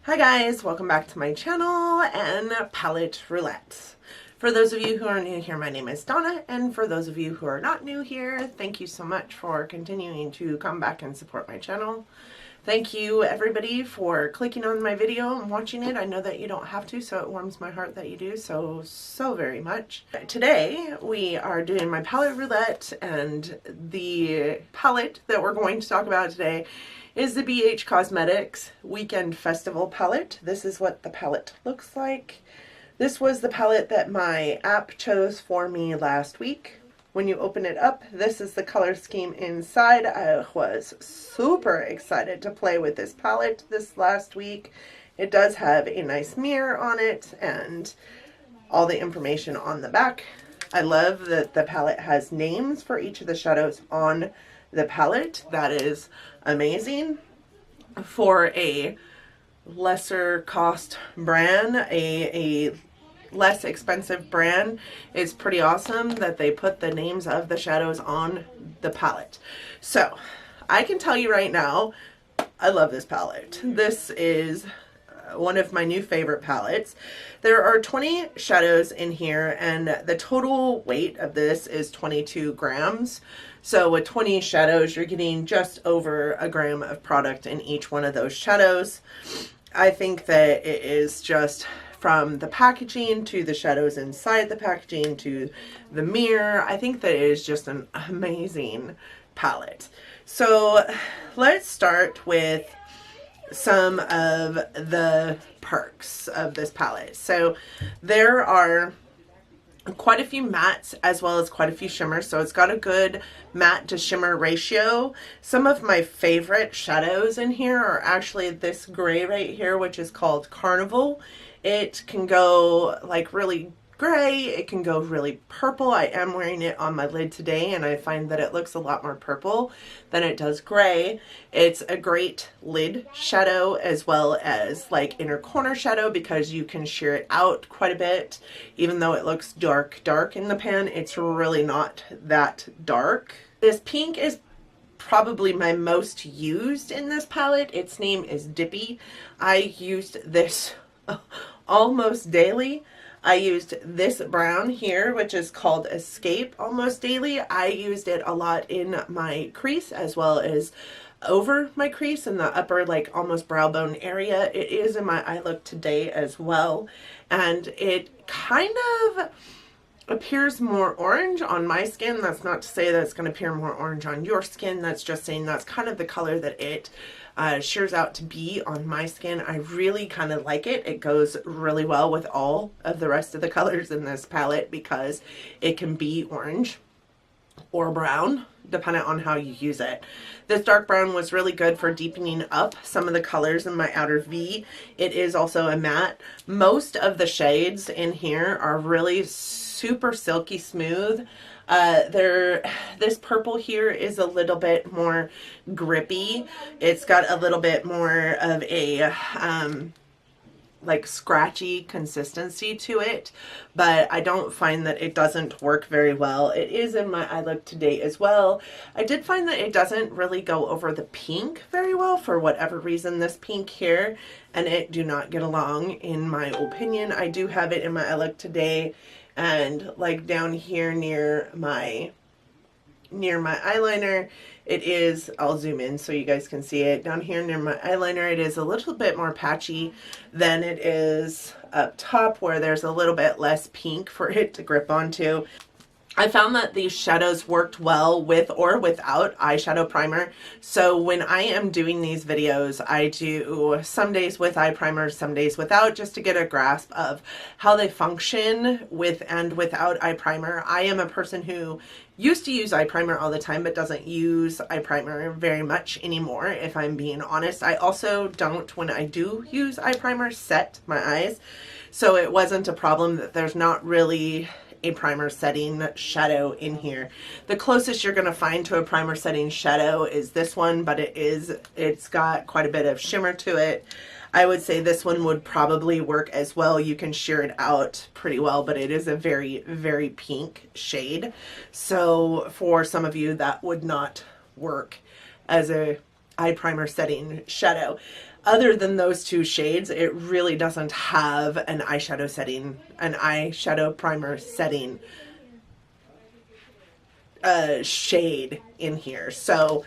Hi guys, welcome back to my channel and Palette Roulette. For those of you who are new here, my name is Donna, and for those of you who are not new here, thank you so much for continuing to come back and support my channel. Thank you everybody for clicking on my video and watching it. I know that you don't have to, so it warms my heart that you do so very much. Today we are doing my Palette Roulette, and the palette that we're going to talk about today is the BH Cosmetics Weekend Festival palette. This is what the palette looks like. This was the palette that my app chose for me last week. When you open it up, this is the color scheme inside. I was super excited to play with this palette this last week. It does have a nice mirror on it and all the information on the back. I love that the palette has names for each of the shadows on the palette. That is amazing. For a lesser cost brand, a less expensive brand, it's pretty awesome that they put the names of the shadows on the palette. So I can tell you right now, I love this palette. This is one of my new favorite palettes. There are 20 shadows in here, and the total weight of this is 22 grams. So with 20 shadows, you're getting just over a gram of product in each one of those shadows. I think that it is just, from the packaging to the shadows inside the packaging to the mirror, I think that it is just an amazing palette. So let's start with some of the perks of this palette. So there are quite a few mattes as well as quite a few shimmers, so it's got a good matte to shimmer ratio. Some of my favorite shadows in here are actually this gray right here, which is called Carnival. It can go like really gray, it can go really purple. I am wearing it on my lid today, and I find that it looks a lot more purple than it does gray. It's a great lid shadow as well as like inner corner shadow, because you can sheer it out quite a bit. Even though it looks dark in the pan, it's really not that dark. This pink is probably my most used in this palette. Its name is Dippy. I used this almost daily. I used this brown here, which is called Escape, almost daily. I used it a lot in my crease as well as over my crease in the upper, like almost brow bone area. It is in my eye look today as well, and it kind of appears more orange on my skin. That's not to say that it's going to appear more orange on your skin. That's just saying that's kind of the color that it shears out to be on my skin. I really kind of like it. It goes really well with all of the rest of the colors in this palette because it can be orange or brown depending on how you use it. This dark brown was really good for deepening up some of the colors in my outer V. It is also a matte. Most of the shades in here are really super silky smooth. This purple here is a little bit more grippy. It's got a little bit more of a like scratchy consistency to it, but I don't find that it doesn't work very well. It is in my eye look today as well. I did find that it doesn't really go over the pink very well for whatever reason. This pink here and it do not get along in my opinion. I do have it in my eye look today, and like down here near my eyeliner, it is, I'll zoom in so you guys can see it. Down here near my eyeliner, it is a little bit more patchy than it is up top, where there's a little bit less pink for it to grip onto. I found that these shadows worked well with or without eyeshadow primer. So when I am doing these videos, I do some days with eye primer, some days without, just to get a grasp of how they function with and without eye primer. I am a person who used to use eye primer all the time, but doesn't use eye primer very much anymore, if I'm being honest. I also don't, when I do use eye primer, set my eyes. So it wasn't a problem that there's not really a primer setting shadow in here. The closest you're going to find to a primer setting shadow is this one, but it's got quite a bit of shimmer to it. I would say this one would probably work as well. You can sheer it out pretty well, but it is a very pink shade. So for some of you, that would not work as a eye primer setting shadow. other than those two shades, it really doesn't have an eyeshadow primer setting shade in here. So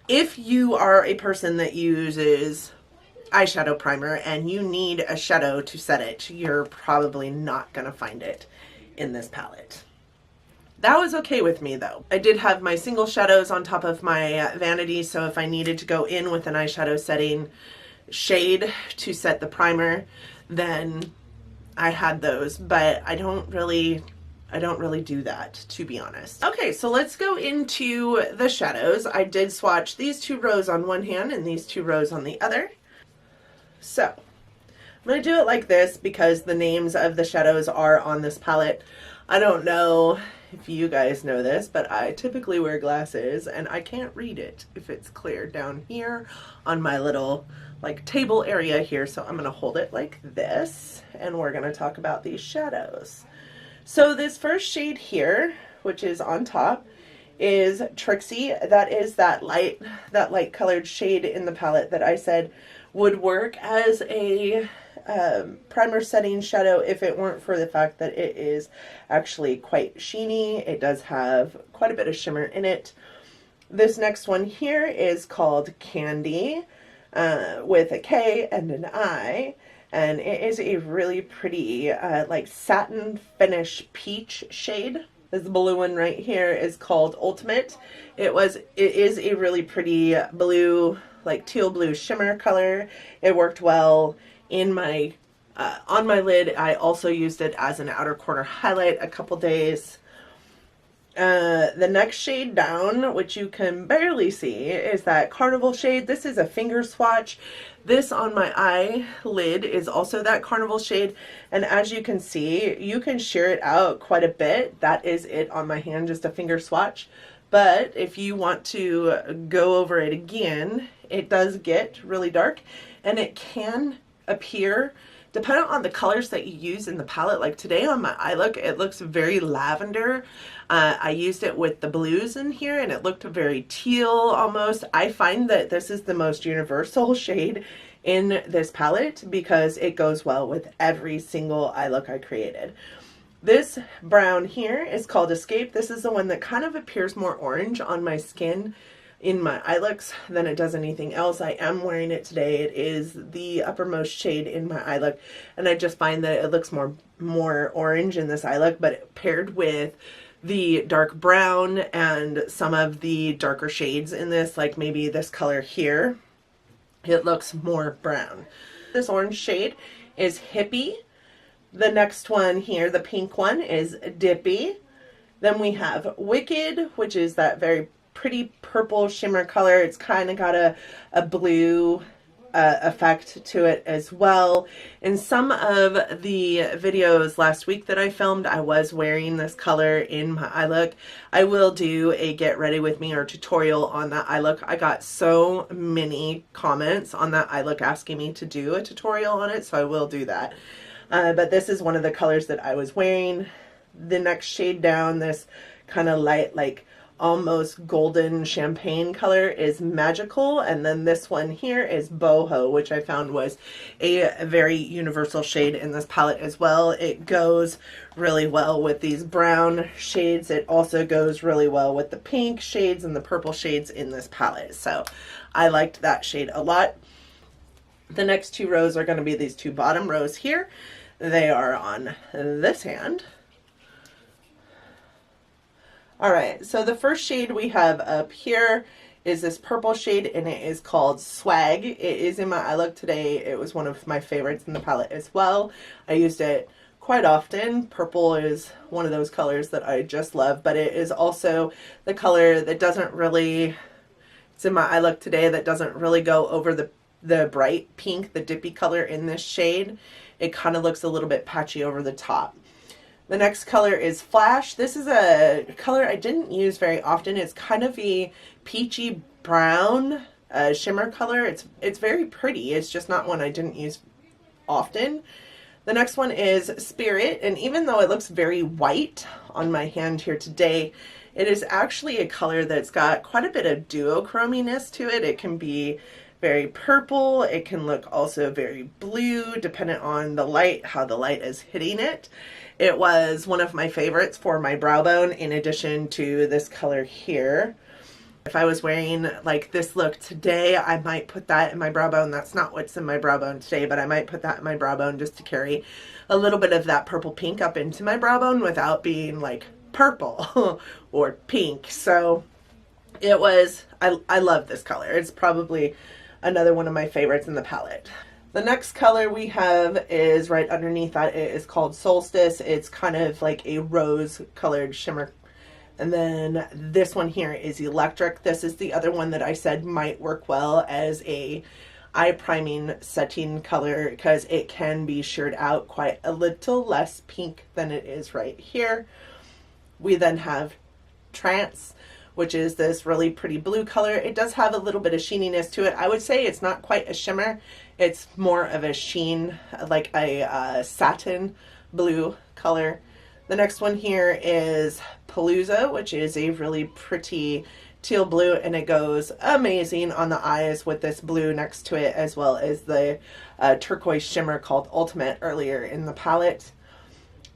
if you are a person that uses eyeshadow primer and you need a shadow to set it, you're probably not going to find it in this palette. That was okay with me though. I did have my single shadows on top of my vanity, so if I needed to go in with an eyeshadow setting shade to set the primer, then I had those, but I don't really do that, to be honest. Okay, so let's go into the shadows. I did swatch these two rows on one hand and these two rows on the other. So I'm going to do it like this because the names of the shadows are on this palette. I don't know if you guys know this, but I typically wear glasses and I can't read it if it's clear down here on my little like table area here. So I'm going to hold it like this and we're going to talk about these shadows. So this first shade here, which is on top, is Trixie. That is that light colored shade in the palette that I said would work as a primer setting shadow if it weren't for the fact that it is actually quite sheeny. It does have quite a bit of shimmer in it. This next one here is called Candy, with a K and an I, and it is a really pretty like satin finish peach shade. This blue one right here is called Ultimate. It is a really pretty blue, like teal blue shimmer color. It worked well in my on my lid. I also used it as an outer corner highlight a couple days. The next shade down, which you can barely see, is that Carnival shade. This is a finger swatch. This on my eyelid is also that Carnival shade, and as you can see, you can sheer it out quite a bit. That is it on my hand, just a finger swatch. But if you want to go over it again, it does get really dark, and it can appear, depending on the colors that you use in the palette. Like today on my eye look, it looks very lavender. I used it with the blues in here and it looked very teal almost. I find that this is the most universal shade in this palette because it goes well with every single eye look I created. This brown here is called Escape. This is the one that kind of appears more orange on my skin in my eye looks than it does anything else. I am wearing it today. It is the uppermost shade in my eye look, and I just find that it looks more orange in this eye look, but paired with the dark brown and some of the darker shades in this, like maybe this color here, it looks more brown. This orange shade is Hippie. The next one here, the pink one, is Dippy. Then we have Wicked, which is that very pretty purple shimmer color. It's kind of got a blue effect to it as well. In some of the videos last week that I filmed, I was wearing this color in my eye look. I will do a get ready with me or tutorial on that eye look. I got so many comments on that eye look asking me to do a tutorial on it, so I will do that. But this is one of the colors that I was wearing. The next shade down, this kind of light, like almost golden champagne color, is Magical, and then this one here is Boho, which I found was a very universal shade in this palette as well. It goes really well with these brown shades. It also goes really well with the pink shades and the purple shades in this palette, so I liked that shade a lot. The next two rows are going to be these two bottom rows here. They are on this hand. Alright, so the first shade we have up here is this purple shade, and it is called Swag. It is in my eye look today. It was one of my favorites in the palette as well. I used it quite often. Purple is one of those colors that I just love, but it is also the color that doesn't really, it's in my eye look today, that doesn't really go over the bright pink, the dippy color in this shade. It kind of looks a little bit patchy over the top. The next color is Flash. This is a color I didn't use very often. It's kind of a peachy brown shimmer color. It's very pretty. It's just not one I didn't use often. The next one is Spirit, and even though it looks very white on my hand here today, it is actually a color that's got quite a bit of duochrominess to it. It can be very purple. It can look also very blue, depending on the light, how the light is hitting it. It was one of my favorites for my brow bone, in addition to this color here. If I was wearing like this look today, I might put that in my brow bone. That's not what's in my brow bone today, but I might put that in my brow bone just to carry a little bit of that purple pink up into my brow bone without being like purple or pink. So it was, I love this color. It's probably another one of my favorites in the palette. The next color we have is right underneath that. It is called Solstice. It's kind of like a rose colored shimmer. And then this one here is Electric. This is the other one that I said might work well as a eye priming setting color, because it can be sheared out quite a little less pink than it is right here. We then have Trance, which is this really pretty blue color. It does have a little bit of sheeniness to it. I would say it's not quite a shimmer. It's more of a sheen, like a satin blue color. The next one here is Palooza, which is a really pretty teal blue, and it goes amazing on the eyes with this blue next to it, as well as the turquoise shimmer called Ultimate earlier in the palette.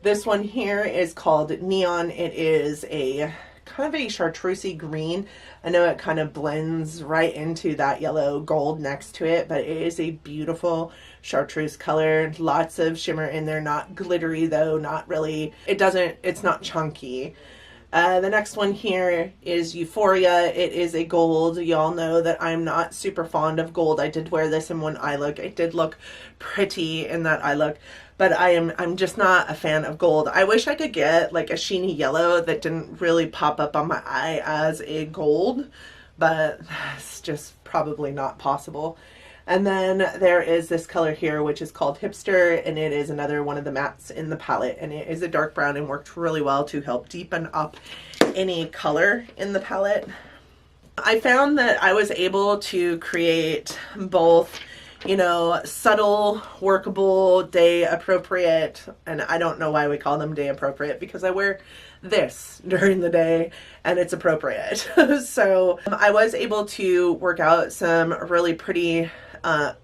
This one here is called Neon. It is a kind of a chartreusey green. I know it kind of blends right into that yellow gold next to it, but it is a beautiful chartreuse color. Lots of shimmer in there, not glittery though, not really. It's not chunky. The next one here is Euphoria. It is a gold. Y'all know that I'm not super fond of gold. I did wear this in one eye look. It did look pretty in that eye look, but I'm just not a fan of gold. I wish I could get like a sheeny yellow that didn't really pop up on my eye as a gold, but that's just probably not possible. And then there is this color here, which is called Hipster, and it is another one of the mattes in the palette, and it is a dark brown and worked really well to help deepen up any color in the palette. I found that I was able to create both, you know, subtle, workable, day appropriate, and I don't know why we call them day appropriate, because I wear this during the day and it's appropriate. So I was able to work out some really pretty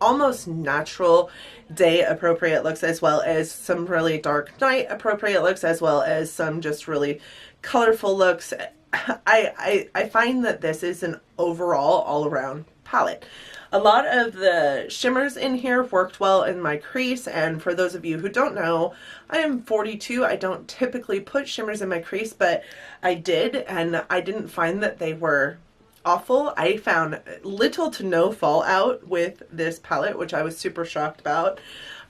almost natural day appropriate looks, as well as some really dark night appropriate looks, as well as some just really colorful looks. I find that this is an overall all-around palette. A lot of the shimmers in here worked well in my crease, and for those of you who don't know, I am 42. I don't typically put shimmers in my crease, but I did, and I didn't find that they were awful. I found little to no fallout with this palette, which I was super shocked about.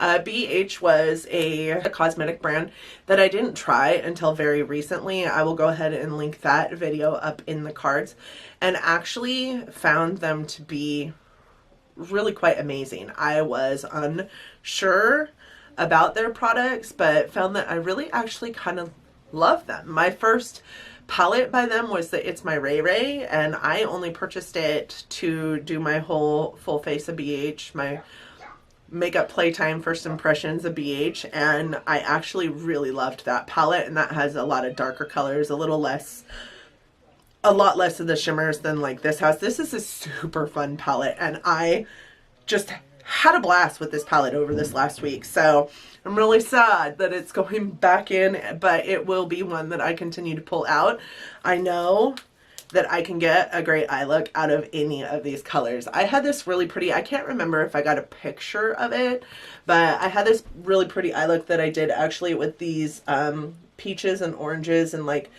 BH was a cosmetic brand that I didn't try until very recently. I will go ahead and link that video up in the cards, and actually found them to be really quite amazing. I was unsure about their products, but found that I really actually kind of love them. My first palette by them was the It's My Ray Ray, and I only purchased it to do my whole full face of BH, my makeup playtime first impressions of BH, and I actually really loved that palette, and that has a lot of darker colors, a lot less of the shimmers than like this has. This is a super fun palette, and I just had a blast with this palette over this last week. So I'm really sad that it's going back in, but it will be one that I continue to pull out. I know that I can get a great eye look out of any of these colors. I had this really pretty, I can't remember if I got a picture of it, but I had this really pretty eye look that I did actually with these peaches and oranges and like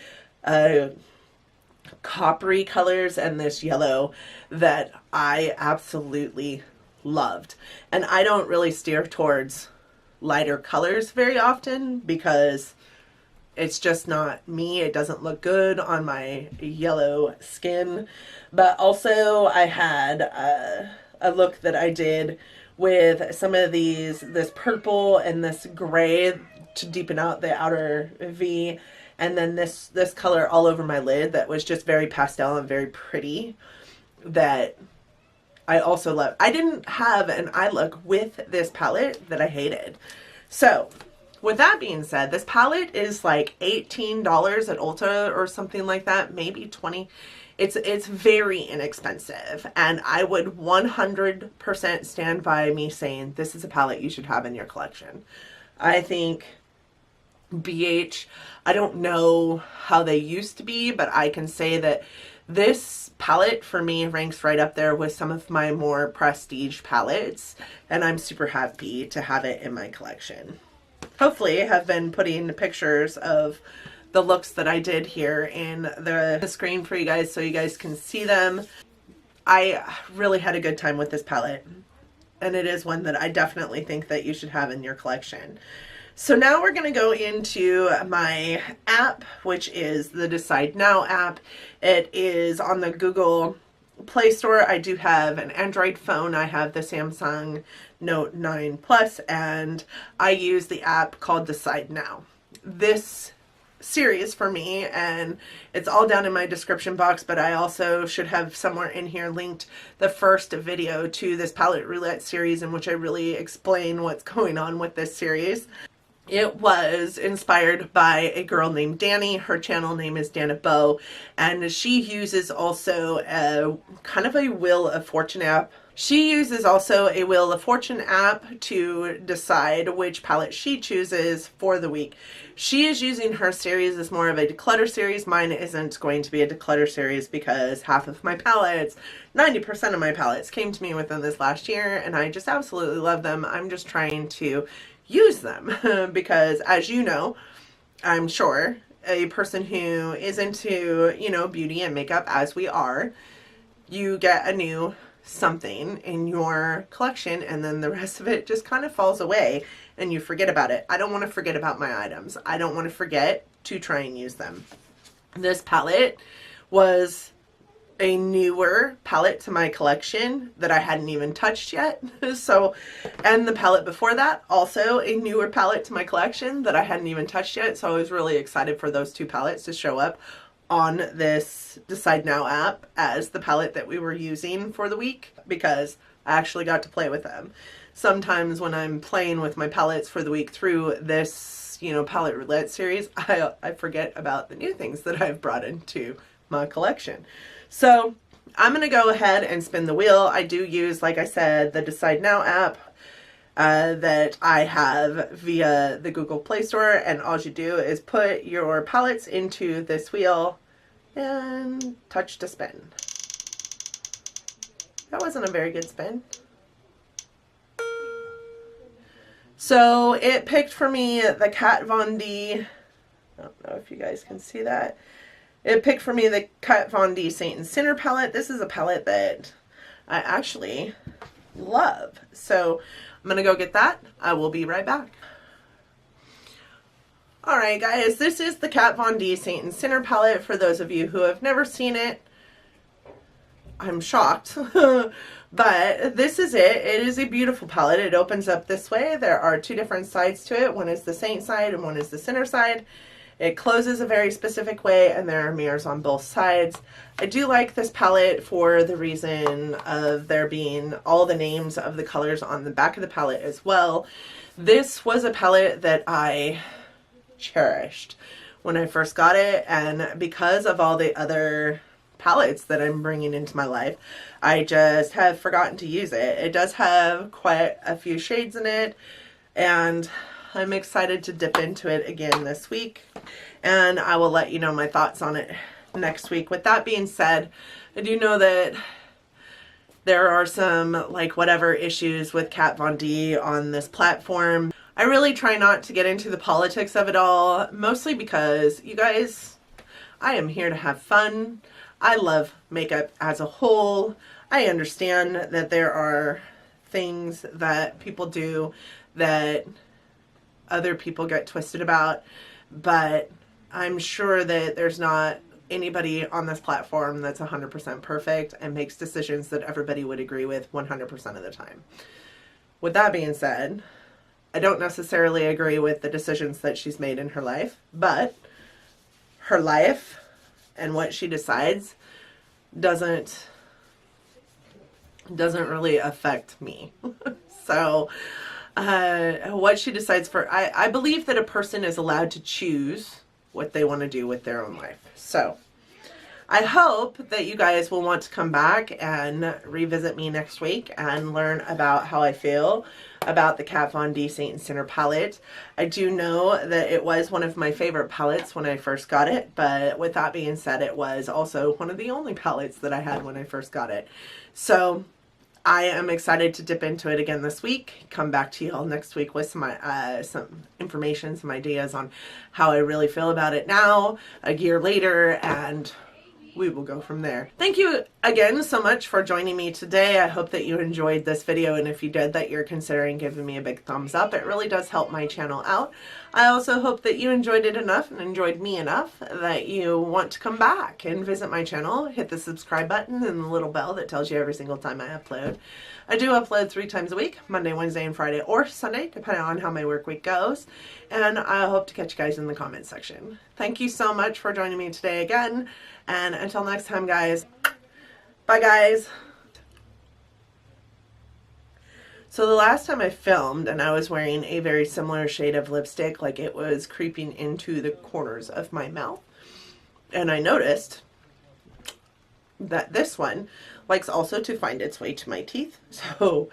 coppery colors and this yellow that I absolutely loved. And I don't really steer towards lighter colors very often because it's just not me. It doesn't look good on my yellow skin. But also I had a look that I did with some of this purple and this gray to deepen out the outer V, and then this color all over my lid that was just very pastel and very pretty, that I also love. I didn't have an eye look with this palette that I hated. So with that being said, this palette is like $18 at Ulta or something like that, maybe 20 It's very inexpensive, and I would 100% stand by me saying this is a palette you should have in your collection. I think BH, I don't know how they used to be, but I can say that this palette for me ranks right up there with some of my more prestige palettes, and I'm super happy to have it in my collection. Hopefully I have been putting pictures of the looks that I did here in the screen for you guys so you guys can see them. I really had a good time with this palette, and it is one that I definitely think that you should have in your collection. So now we're going to go into my app, which is the Decide Now app. It is on the Google Play Store. I do have an Android phone. I have the Samsung Note 9 Plus, and I use the app called Decide Now. This series for me, and it's all down in my description box, but I also should have somewhere in here linked the first video to this Palette Roulette series, in which I really explain what's going on with this series. It was inspired by a girl named Dani. Her channel name is Danibo, and she uses also a kind of a Wheel of Fortune app. She uses also a Wheel of Fortune app to decide which palette she chooses for the week. She is using her series as more of a declutter series. Mine isn't going to be a declutter series because half of my palettes, 90% of my palettes came to me within this last year, and I just absolutely love them. I'm just trying to use them because, as you know, I'm sure, a person who is into, you know, beauty and makeup, as we are, you get a new something in your collection and then the rest of it just kind of falls away and you forget about it. I don't want to forget about my items. I don't want to forget to try and use them. This palette was a newer palette to my collection that I hadn't even touched yet. So, and the palette before that, also a newer palette to my collection that I hadn't even touched yet. So I was really excited for those two palettes to show up on this Decide Now app as the palette that we were using for the week, because I actually got to play with them. Sometimes when I'm playing with my palettes for the week through this, you know, Palette Roulette series, I forget about the new things that I've brought into my collection. So I'm going to go ahead and spin the wheel. I do use, like I said, the Decide Now app that I have via the Google Play Store, and all you do is put your palettes into this wheel and touch to spin. That wasn't a very good spin. So it picked for me the Kat Von D, I don't know if you guys can see that. It picked for me the Kat Von D Saint and Sinner palette. This is a palette that I actually love. So I'm going to go get that. I will be right back. Alright guys, this is the Kat Von D Saint and Sinner palette. For those of you who have never seen it, I'm shocked. But this is it. It is a beautiful palette. It opens up this way. There are two different sides to it. One is the Saint side and one is the Sinner side. It closes a very specific way, and there are mirrors on both sides. I do like this palette for the reason of there being all the names of the colors on the back of the palette as well. This was a palette that I cherished when I first got it, and because of all the other palettes that I'm bringing into my life, I just have forgotten to use it. It does have quite a few shades in it, and I'm excited to dip into it again this week, and I will let you know my thoughts on it next week. With that being said, I do know that there are some, like, whatever issues with Kat Von D on this platform. I really try not to get into the politics of it all, mostly because, you guys, I am here to have fun. I love makeup as a whole. I understand that there are things that people do that other people get twisted about, but I'm sure that there's not anybody on this platform that's 100% perfect and makes decisions that everybody would agree with 100% of the time. With that being said, I don't necessarily agree with the decisions that she's made in her life, but her life and what she decides doesn't really affect me. So what she decides for, I believe that a person is allowed to choose what they want to do with their own life. So I hope that you guys will want to come back and revisit me next week and learn about how I feel about the Kat Von D Saint Sinner palette. I do know that it was one of my favorite palettes when I first got it, but with that being said, it was also one of the only palettes that I had when I first got it. So I am excited to dip into it again this week. Come back to y'all next week with some information, some ideas on how I really feel about it now, a year later, and we will go from there. Thank you again so much for joining me today. I hope that you enjoyed this video, and if you did, that you're considering giving me a big thumbs up. It really does help my channel out. I also hope that you enjoyed it enough and enjoyed me enough that you want to come back and visit my channel. Hit the subscribe button and the little bell that tells you every single time I upload. I do upload 3 times a week, Monday, Wednesday, and Friday, or Sunday, depending on how my work week goes. And I hope to catch you guys in the comment section. Thank you so much for joining me today again. And until next time, guys, bye, guys. So the last time I filmed, and I was wearing a very similar shade of lipstick, like it was creeping into the corners of my mouth. And I noticed that this one likes also to find its way to my teeth. So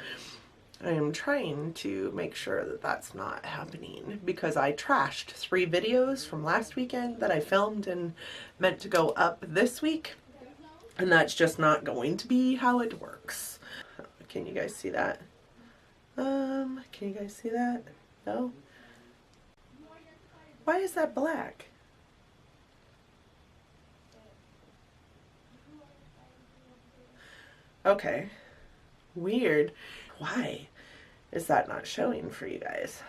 I am trying to make sure that that's not happening, because I trashed 3 videos from last weekend that I filmed and meant to go up this week, and that's just not going to be how it works. Can you guys see that? Can you guys see that? No? Why is that black? Okay. Weird. Why is that not showing for you guys?